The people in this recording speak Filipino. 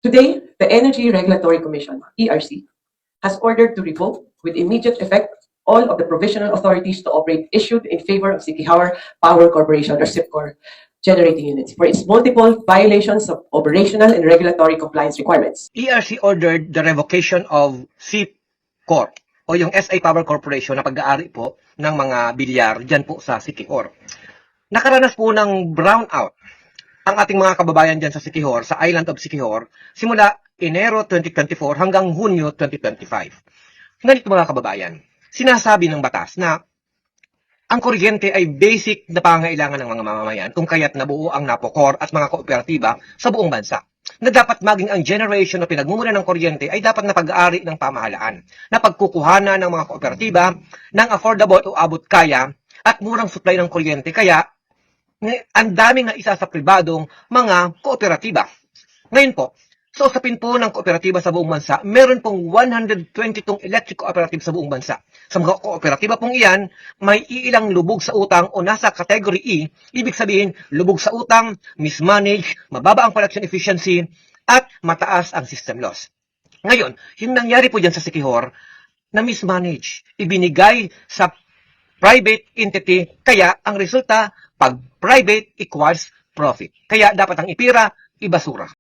Today, the Energy Regulatory Commission, ERC, has ordered to revoke with immediate effect all of the provisional authorities to operate issued in favor of Siquijor Power Corporation or SIPCOR generating units for its multiple violations of operational and regulatory compliance requirements. ERC ordered the revocation of SIPCOR o yung SA Power Corporation na pag-aari po ng mga bilyar dyan po sa Siquijor. Nakaranas po ng brownout ang ating mga kababayan dyan sa Siquijor, sa island of Siquijor, simula Enero 2024 hanggang Hunyo 2025. Ganito mga kababayan, sinasabi ng batas na ang kuryente ay basic na pangangailangan ng mga mamamayan kung kaya't nabuo ang NAPOCOR at mga kooperatiba sa buong bansa. Na dapat maging ang generation na pinagmumula ng kuryente ay dapat na pag-aari ng pamahalaan, na pagkukuhanan ng mga kooperatiba ng affordable o abot kaya at murang supply ng kuryente, kaya ang daming na isa sa pribadong mga kooperatiba. Ngayon po, sa usapin po ng kooperatiba sa buong bansa, meron pong 122 electric cooperative sa buong bansa. Sa mga kooperatiba pong iyan, may iilang lubog sa utang o nasa category E, ibig sabihin, lubog sa utang, mismanaged, mababa ang collection efficiency, at mataas ang system loss. Ngayon, yung nangyari po dyan sa Siquijor, na mismanaged, ibinigay sa private entity, kaya ang resulta, pag private equals profit. Kaya dapat ang ipira, ibasura.